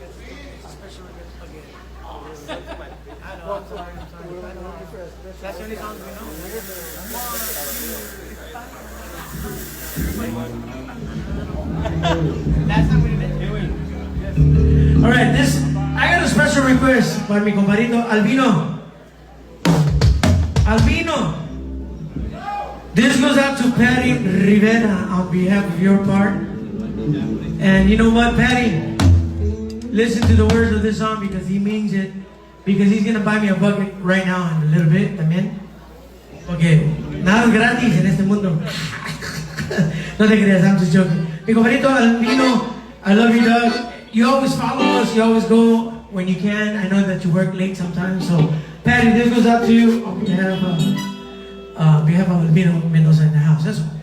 Special request spaghetti. I know, I'm sorry. I know. That's the only song we know. Last time we did it. Alright, I got a special request by mi compadrito Albino. Albino! This goes out to Patty Rivera on behalf of your part. And you know what, Patty? Listen to the words of this song because he means it. Because he's gonna buy me a bucket right now in a little bit, también. Okay, nada es gratis en este mundo. No te creas, I'm just joking. Mi compadrito Albino, I love you, Doug. You always follow us, you always go when you can. I know that you work late sometimes, so Patty, this goes out to you on behalf of Albino Mendoza in the house. That's all.